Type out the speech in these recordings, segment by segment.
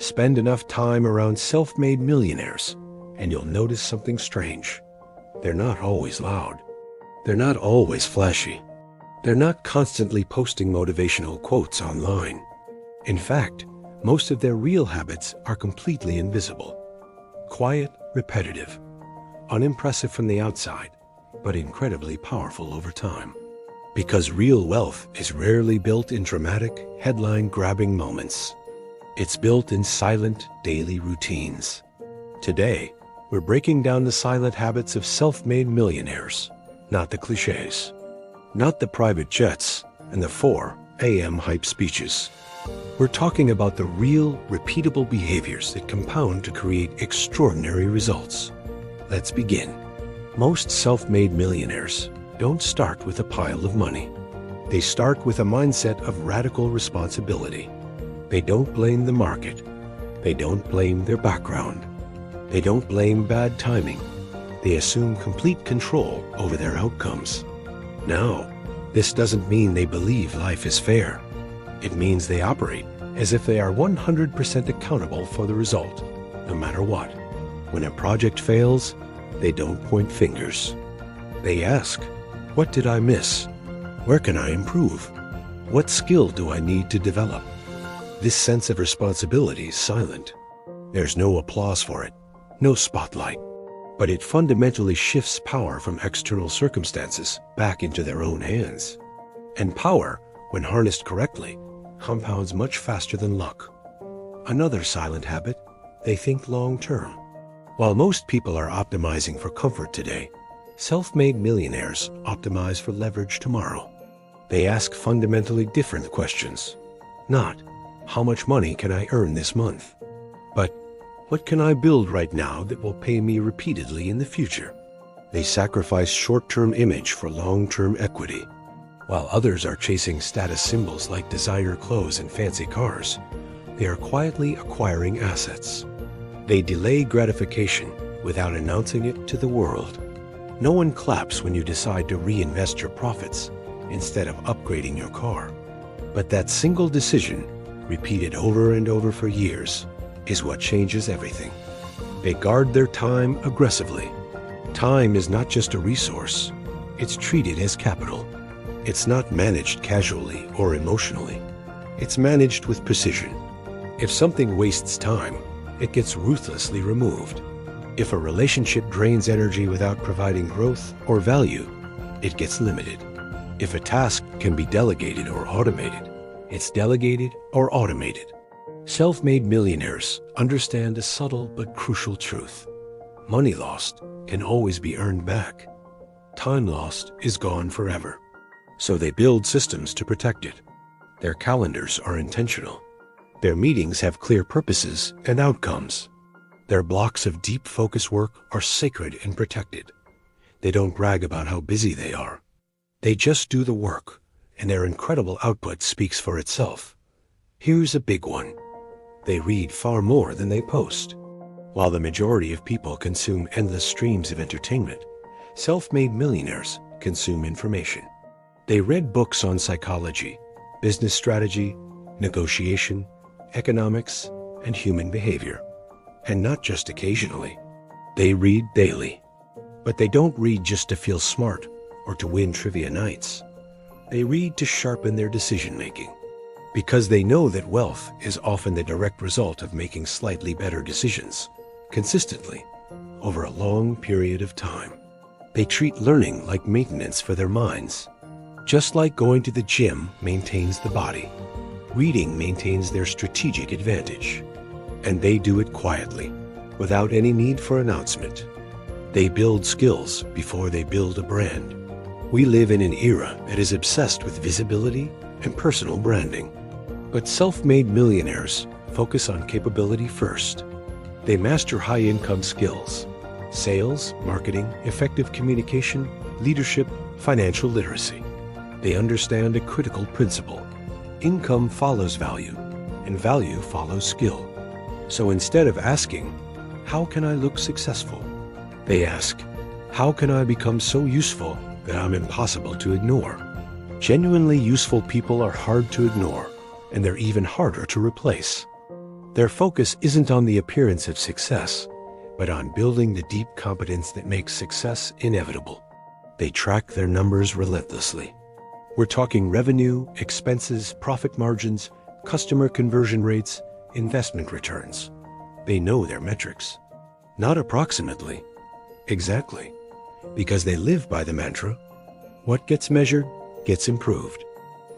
Spend enough time around self-made millionaires, and you'll notice something strange. They're not always loud. They're not always flashy. They're not constantly posting motivational quotes online. In fact, most of their real habits are completely invisible. Quiet, repetitive, unimpressive from the outside, but incredibly powerful over time. Because real wealth is rarely built in dramatic, headline-grabbing moments. It's built in silent, daily routines. Today, we're breaking down the silent habits of self-made millionaires, not the cliches, not the private jets and the 4 a.m. hype speeches. We're talking about the real, repeatable behaviors that compound to create extraordinary results. Let's begin. Most self-made millionaires don't start with a pile of money. They start with a mindset of radical responsibility. They don't blame the market. They don't blame their background. They don't blame bad timing. They assume complete control over their outcomes. Now, this doesn't mean they believe life is fair. It means they operate as if they are 100% accountable for the result, no matter what. When a project fails, they don't point fingers. They ask, what did I miss? Where can I improve? What skill do I need to develop? This sense of responsibility is silent. There's no applause for it, no spotlight, but it fundamentally shifts power from external circumstances back into their own hands. And power, when harnessed correctly, compounds much faster than luck. Another silent habit, they think long-term. While most people are optimizing for comfort today, self-made millionaires optimize for leverage tomorrow. They ask fundamentally different questions. Not, how much money can I earn this month? But, what can I build right now that will pay me repeatedly in the future? They sacrifice short-term image for long-term equity. While others are chasing status symbols like designer clothes and fancy cars, they are quietly acquiring assets. They delay gratification without announcing it to the world. No one claps when you decide to reinvest your profits instead of upgrading your car. But that single decision, repeated over and over for years, is what changes everything. They guard their time aggressively. Time is not just a resource. It's treated as capital. It's not managed casually or emotionally. It's managed with precision. If something wastes time, it gets ruthlessly removed. If a relationship drains energy without providing growth or value, it gets limited. If a task can be delegated or automated, it's delegated or automated. Self-made millionaires understand a subtle but crucial truth. Money lost can always be earned back. Time lost is gone forever. So they build systems to protect it. Their calendars are intentional. Their meetings have clear purposes and outcomes. Their blocks of deep focus work are sacred and protected. They don't brag about how busy they are. They just do the work, and their incredible output speaks for itself. Here's a big one. They read far more than they post. While the majority of people consume endless streams of entertainment, self-made millionaires consume information. They read books on psychology, business strategy, negotiation, economics, and human behavior. And not just occasionally. They read daily. But they don't read just to feel smart or to win trivia nights. They read to sharpen their decision-making. Because they know that wealth is often the direct result of making slightly better decisions, consistently, over a long period of time. They treat learning like maintenance for their minds. Just like going to the gym maintains the body, reading maintains their strategic advantage. And they do it quietly, without any need for announcement. They build skills before they build a brand. We live in an era that is obsessed with visibility and personal branding. But self-made millionaires focus on capability first. They master high-income skills: sales, marketing, effective communication, leadership, financial literacy. They understand a critical principle. Income follows value, and value follows skill. So instead of asking, how can I look successful? They ask, how can I become so useful that I'm impossible to ignore? Genuinely useful people are hard to ignore, and they're even harder to replace. Their focus isn't on the appearance of success, but on building the deep competence that makes success inevitable. They track their numbers relentlessly. We're talking revenue, expenses, profit margins, customer conversion rates, investment returns. They know their metrics. Not approximately, exactly. Because they live by the mantra, what gets measured gets improved.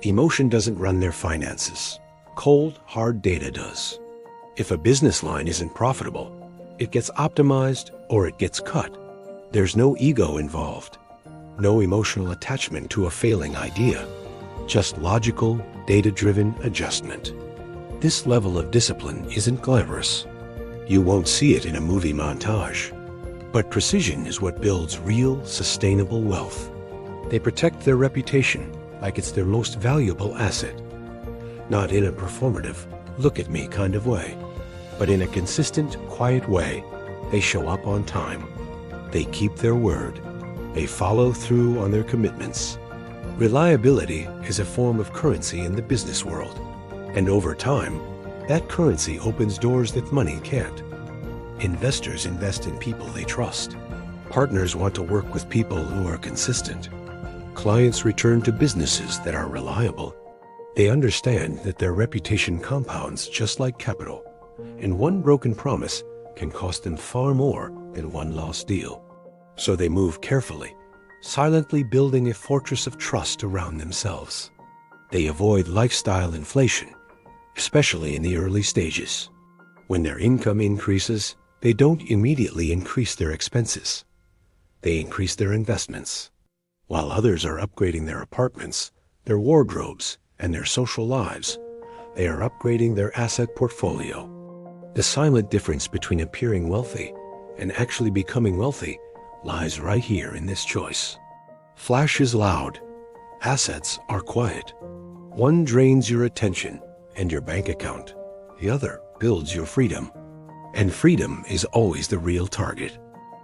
Emotion doesn't run their finances. Cold, hard data does. If a business line isn't profitable, it gets optimized or it gets cut. There's no ego involved. No emotional attachment to a failing idea. Just logical, data-driven adjustment. This level of discipline isn't glamorous. You won't see it in a movie montage. But precision is what builds real, sustainable wealth. They protect their reputation like it's their most valuable asset. Not in a performative, look-at-me kind of way, but in a consistent, quiet way. They show up on time. They keep their word. They follow through on their commitments. Reliability is a form of currency in the business world. And over time, that currency opens doors that money can't. Investors invest in people they trust. Partners want to work with people who are consistent. Clients return to businesses that are reliable. They understand that their reputation compounds just like capital, and one broken promise can cost them far more than one lost deal. So they move carefully, silently building a fortress of trust around themselves. They avoid lifestyle inflation, especially in the early stages. When their income increases, they don't immediately increase their expenses. They increase their investments. While others are upgrading their apartments, their wardrobes, and their social lives, they are upgrading their asset portfolio. The silent difference between appearing wealthy and actually becoming wealthy lies right here in this choice. Flash is loud. Assets are quiet. One drains your attention and your bank account. The other builds your freedom. And freedom is always the real target.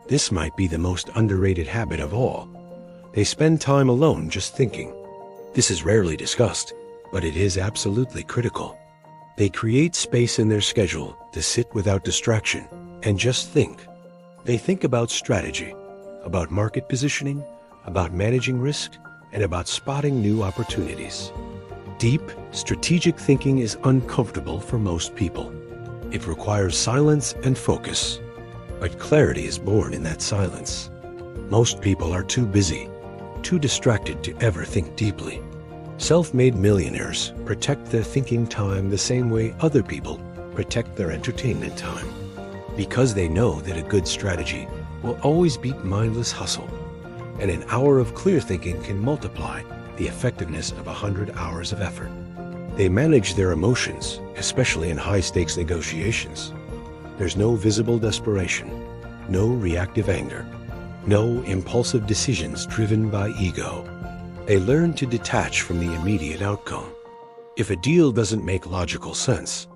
This might be the most underrated habit of all. They spend time alone just thinking. This is rarely discussed, but it is absolutely critical. They create space in their schedule to sit without distraction and just think. They think about strategy, about market positioning, about managing risk, and about spotting new opportunities. Deep, strategic thinking is uncomfortable for most people. It requires silence and focus, but clarity is born in that silence. Most people are too busy, too distracted to ever think deeply. Self-made millionaires protect their thinking time the same way other people protect their entertainment time, because they know that a good strategy will always beat mindless hustle, and an hour of clear thinking can multiply the effectiveness of 100 hours of effort. They manage their emotions, especially in high-stakes negotiations. There's no visible desperation, no reactive anger, no impulsive decisions driven by ego. They learn to detach from the immediate outcome. If a deal doesn't make logical sense,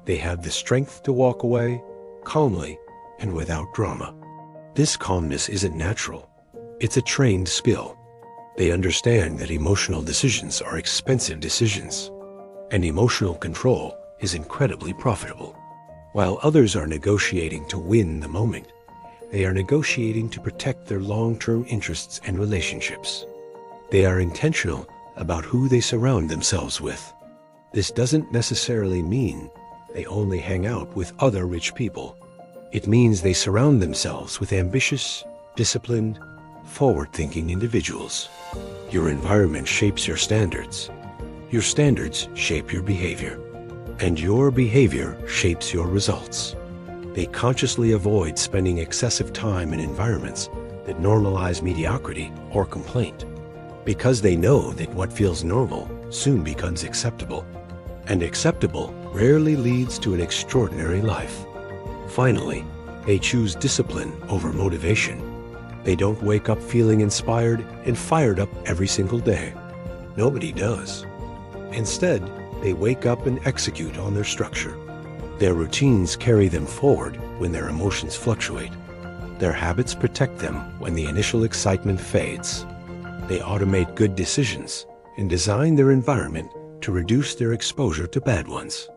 they have the strength to walk away calmly and without drama. This calmness isn't natural. It's a trained skill. They understand that emotional decisions are expensive decisions, and emotional control is incredibly profitable. While others are negotiating to win the moment, they are negotiating to protect their long-term interests and relationships. They are intentional about who they surround themselves with. This doesn't necessarily mean they only hang out with other rich people. It means they surround themselves with ambitious, disciplined, forward-thinking individuals. Your environment shapes your standards. Your standards shape your behavior. And your behavior shapes your results. They consciously avoid spending excessive time in environments that normalize mediocrity or complaint, because they know that what feels normal soon becomes acceptable, and acceptable rarely leads to an extraordinary life. Finally, they choose discipline over motivation. They don't wake up feeling inspired and fired up every single day. Nobody does. Instead, they wake up and execute on their structure. Their routines carry them forward when their emotions fluctuate. Their habits protect them when the initial excitement fades. They automate good decisions and design their environment to reduce their exposure to bad ones.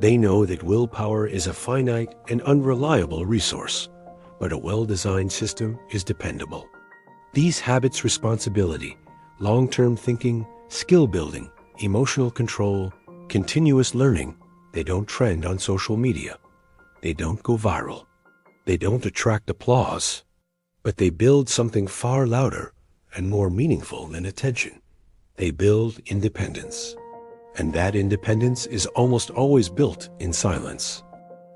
They know that willpower is a finite and unreliable resource, but a well-designed system is dependable. These habits, responsibility, long-term thinking, skill building, emotional control, continuous learning, they don't trend on social media. They don't go viral. They don't attract applause. But they build something far louder and more meaningful than attention. They build independence. And that independence is almost always built in silence.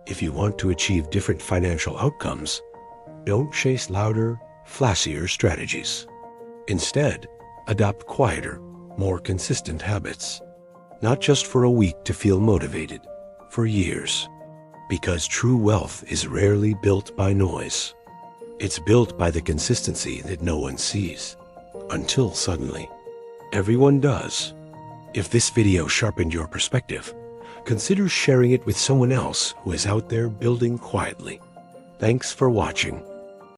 If you want to achieve different financial outcomes, don't chase louder, flashier strategies. Instead, adopt quieter, more consistent habits. Not just for a week to feel motivated, for years. Because true wealth is rarely built by noise. It's built by the consistency that no one sees, until suddenly, everyone does. If this video sharpened your perspective, consider sharing it with someone else who is out there building quietly. Thanks for watching.